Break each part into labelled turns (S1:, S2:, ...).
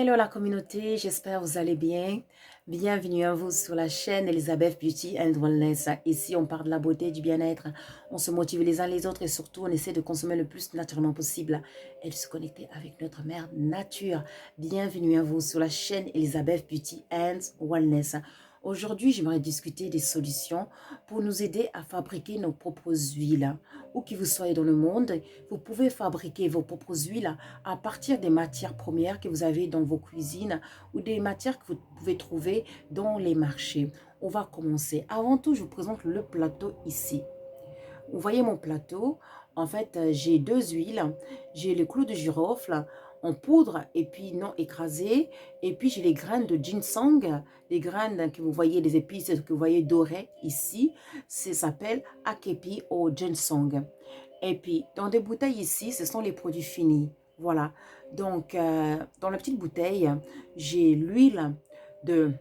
S1: Hello la communauté, j'espère que vous allez bien. Bienvenue à vous sur la chaîne Elizabeth Beauty and Wellness. Ici, on parle de la beauté, du bien-être. On se motive les uns les autres et surtout, on essaie de consommer le plus naturellement possible et de se connecter avec notre mère nature. Bienvenue à vous sur la chaîne Elizabeth Beauty and Wellness. Aujourd'hui, j'aimerais discuter des solutions pour nous aider à fabriquer nos propres huiles. Où que vous soyez dans le monde, vous pouvez fabriquer vos propres huiles à partir des matières premières que vous avez dans vos cuisines ou des matières que vous pouvez trouver dans les marchés. On va commencer. Avant tout, je vous présente le plateau ici. Vous voyez mon plateau, en fait, j'ai deux huiles. J'ai le clou de girofle en poudre et puis non écrasé. Et puis, j'ai les graines de ginseng, les graines que vous voyez, les épices que vous voyez dorées ici. Ça s'appelle akepi au ginseng. Et puis, dans des bouteilles ici, ce sont les produits finis. Voilà. Donc, dans la petite bouteille, j'ai de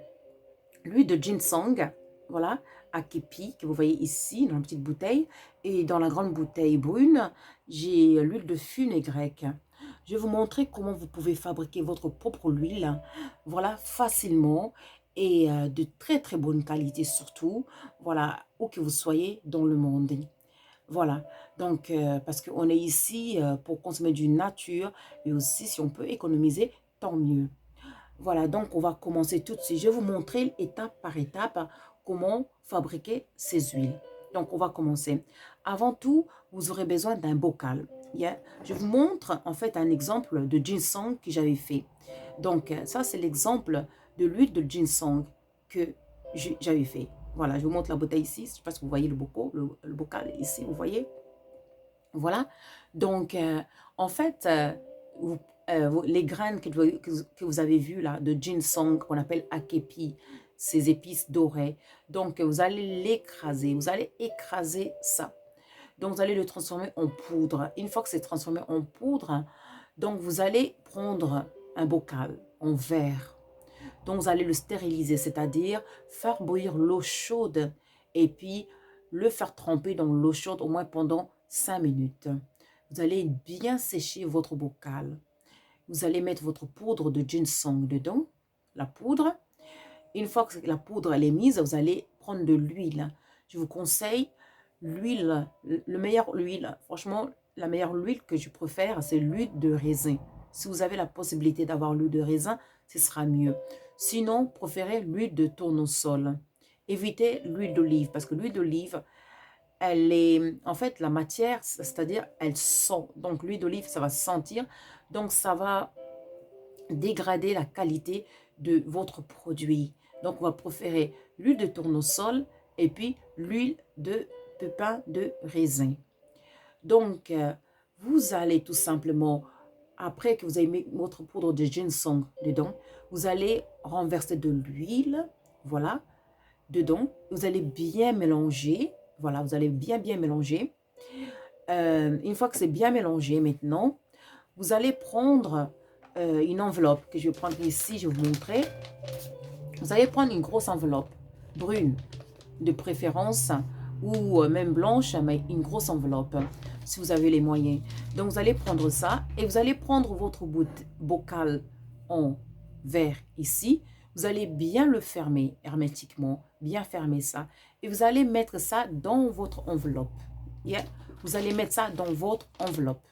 S1: l'huile de ginseng, voilà, akepi, que vous voyez ici, dans la petite bouteille. Et dans la grande bouteille brune, j'ai l'huile de fenugrec. Je vais vous montrer comment vous pouvez fabriquer votre propre huile, voilà, facilement et de très très bonne qualité surtout, voilà, où que vous soyez dans le monde. Voilà, donc parce qu'on est ici pour consommer du nature, mais aussi si on peut économiser, tant mieux. Voilà, donc on va commencer tout de suite. Je vais vous montrer étape par étape comment fabriquer ces huiles. Donc on va commencer. Avant tout, vous aurez besoin d'un bocal. Yeah. Je vous montre en fait un exemple de ginseng que j'avais fait. Donc ça c'est l'exemple de l'huile de ginseng que j'avais fait. Voilà, je vous montre la bouteille ici. Je ne sais pas si vous voyez le bocal ici, vous voyez. Voilà, donc en fait, les graines que vous avez vues là, de ginseng, qu'on appelle akepi, ces épices dorées, donc vous allez l'écraser, vous allez écraser ça. Donc vous allez le transformer en poudre. Une fois que c'est transformé en poudre, donc vous allez prendre un bocal en verre. Donc vous allez le stériliser, c'est-à-dire faire bouillir l'eau chaude et puis le faire tremper dans l'eau chaude au moins pendant 5 minutes. Vous allez bien sécher votre bocal. Vous allez mettre votre poudre de ginseng dedans, la poudre. Une fois que la poudre elle est mise, vous allez prendre de l'huile. Je vous conseille l'huile, le meilleur huile. Franchement, la meilleure huile que je préfère, c'est l'huile de raisin. Si vous avez la possibilité d'avoir l'huile de raisin, ce sera mieux. Sinon, préférez l'huile de tournesol. Évitez l'huile d'olive parce que l'huile d'olive, elle est, en fait, la matière, c'est-à-dire, elle sent. Donc, l'huile d'olive, ça va sentir. Donc, ça va dégrader la qualité de votre produit. Donc, on va préférer l'huile de tournesol et puis l'huile de pépins de raisin. Donc, vous allez tout simplement, après que vous avez mis votre poudre de ginseng dedans, vous allez renverser de l'huile, voilà, dedans. Vous allez bien mélanger, voilà, vous allez bien mélanger. Une fois que c'est bien mélangé maintenant, vous allez prendre une enveloppe que je vais prendre ici, je vais vous montrer. Vous allez prendre une grosse enveloppe brune de préférence ou même blanche, mais une grosse enveloppe si vous avez les moyens. Donc vous allez prendre ça et vous allez prendre votre bocal en verre ici. Vous allez bien le fermer hermétiquement, bien fermer ça. Et vous allez mettre ça dans votre enveloppe. Yeah. Vous allez mettre ça dans votre enveloppe,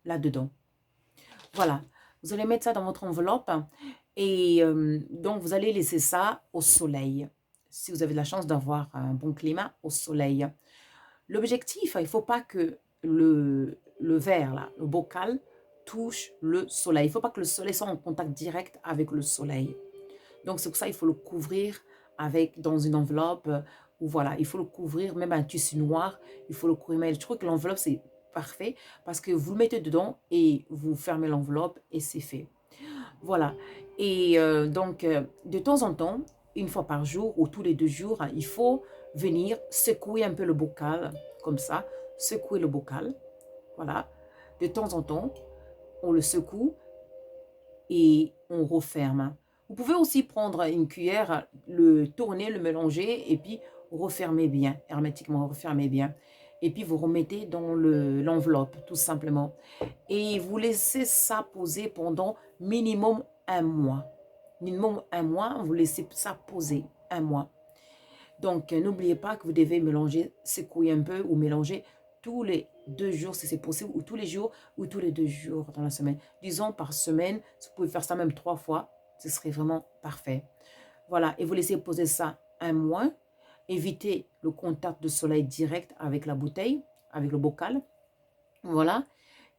S1: là-dedans. Voilà, vous allez mettre ça dans votre enveloppe et donc vous allez laisser ça au soleil. Si vous avez la chance d'avoir un bon climat, au soleil. L'objectif, il ne faut pas que le verre, là, le bocal, touche le soleil. Il ne faut pas que le soleil soit en contact direct avec le soleil. Donc c'est pour ça qu'il faut le couvrir dans une enveloppe ou voilà, il faut le couvrir, même un tissu noir, il faut le couvrir. Mais je trouve que l'enveloppe, c'est parfait parce que vous le mettez dedans et vous fermez l'enveloppe et c'est fait. Voilà. Et donc, de temps en temps, une fois par jour ou tous les 2 jours, il faut venir secouer un peu le bocal, comme ça, secouer le bocal. Voilà. De temps en temps, on le secoue et on referme. Vous pouvez aussi prendre une cuillère, le tourner, le mélanger et puis refermer bien, hermétiquement, refermer bien. Et puis vous remettez dans l'enveloppe, tout simplement. Et vous laissez ça poser pendant minimum un mois. Minimum un mois, vous laissez ça poser un mois. Donc, n'oubliez pas que vous devez mélanger, secouer un peu ou mélanger tous les 2 jours si c'est possible, ou tous les jours, ou tous les 2 jours dans la semaine. Disons par semaine, si vous pouvez faire ça même 3 fois, ce serait vraiment parfait. Voilà, et vous laissez poser ça un mois. Évitez le contact de soleil direct avec la bouteille, avec le bocal. Voilà.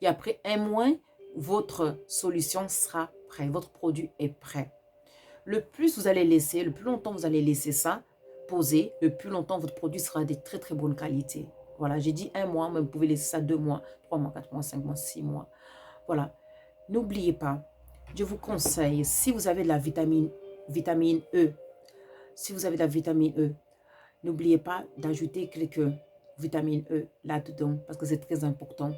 S1: Et après un mois, votre solution sera prête. Votre produit est prêt. Le plus vous allez laisser, le plus longtemps vous allez laisser ça poser, le plus longtemps votre produit sera de très très bonne qualité. Voilà, j'ai dit un mois, mais vous pouvez laisser ça 2 mois, 3 mois, 4 mois, 5 mois, 6 mois. Voilà. N'oubliez pas, je vous conseille, si vous avez de la vitamine E, si vous avez de la vitamine E, n'oubliez pas d'ajouter quelques vitamines E là-dedans, parce que c'est très important.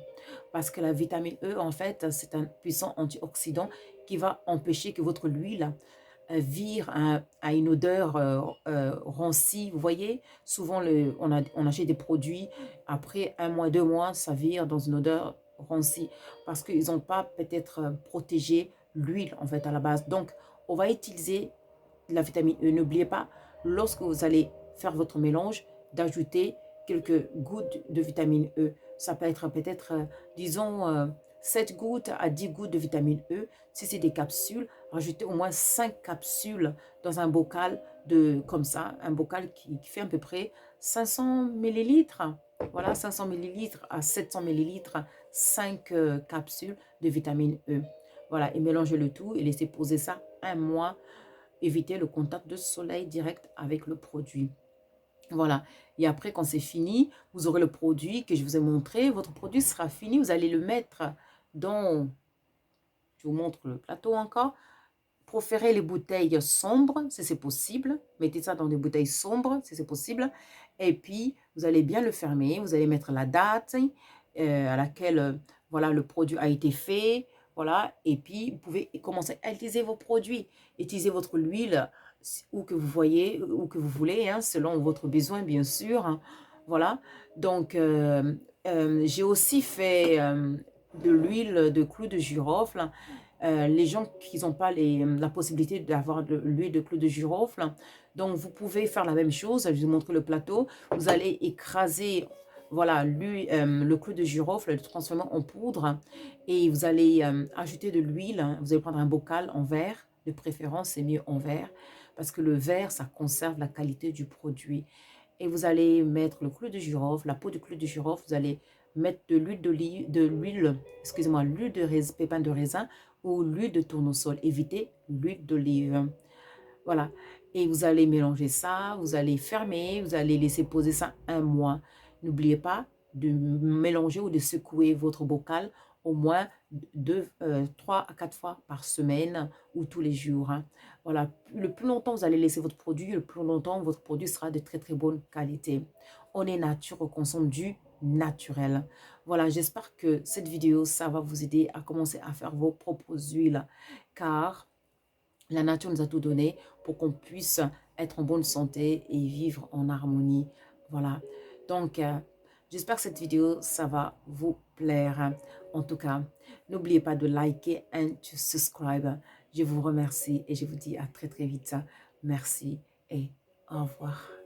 S1: Parce que la vitamine E, en fait, c'est un puissant antioxydant qui va empêcher que votre huile vire à une odeur rancie. Vous voyez, souvent on achète des produits, après 1 mois, 2 mois, ça vire dans une odeur rancie, parce qu'ils n'ont pas peut-être protégé l'huile, en fait, à la base. Donc, on va utiliser la vitamine E. N'oubliez pas, lorsque vous allez faire votre mélange, d'ajouter quelques gouttes de vitamine E. Ça peut être disons, 7 gouttes à 10 gouttes de vitamine E. Si c'est des capsules, rajoutez au moins 5 capsules dans un bocal comme ça, un bocal qui fait à peu près 500 millilitres. Voilà, 500 millilitres à 700 millilitres, 5 capsules de vitamine E. Voilà, et mélangez le tout et laissez poser ça un mois. Évitez le contact de soleil direct avec le produit. Voilà. Et après, quand c'est fini, vous aurez le produit que je vous ai montré. Votre produit sera fini. Vous allez le mettre dans... Je vous montre le plateau encore. Préférez les bouteilles sombres, si c'est possible. Mettez ça dans des bouteilles sombres, si c'est possible. Et puis, vous allez bien le fermer. Vous allez mettre la date à laquelle voilà, le produit a été fait. Voilà. Et puis, vous pouvez commencer à utiliser vos produits. Utilisez votre huile où que vous voyez, où que vous voulez, hein, selon votre besoin, bien sûr. Hein. Voilà. Donc, j'ai aussi fait de l'huile de clou de girofle. Les gens qui n'ont pas la possibilité d'avoir de l'huile de clou de girofle. Donc, vous pouvez faire la même chose. Je vais vous montrer le plateau. Vous allez écraser voilà, le clou de girofle, le transformer en poudre. Et vous allez ajouter de l'huile. Vous allez prendre un bocal en verre. De préférence, c'est mieux en verre. Parce que le verre, ça conserve la qualité du produit. Et vous allez mettre le clou de girofle, la peau du clou de girofle. Vous allez mettre de l'huile, excusez-moi, l'huile de pépins de raisin ou l'huile de tournesol. Évitez l'huile d'olive. Voilà. Et vous allez mélanger ça, vous allez fermer, vous allez laisser poser ça un mois. N'oubliez pas de mélanger ou de secouer votre bocal au moins 3 à 4 fois par semaine ou tous les jours. Hein. Voilà. Le plus longtemps vous allez laisser votre produit, le plus longtemps votre produit sera de très très bonne qualité. On est nature, on consomme du naturel. Voilà, j'espère que cette vidéo, ça va vous aider à commencer à faire vos propres huiles, car la nature nous a tout donné pour qu'on puisse être en bonne santé et vivre en harmonie. Voilà, donc j'espère que cette vidéo, ça va vous plaire. En tout cas, n'oubliez pas de liker et de subscribe. Je vous remercie et je vous dis à très très vite. Merci et au revoir.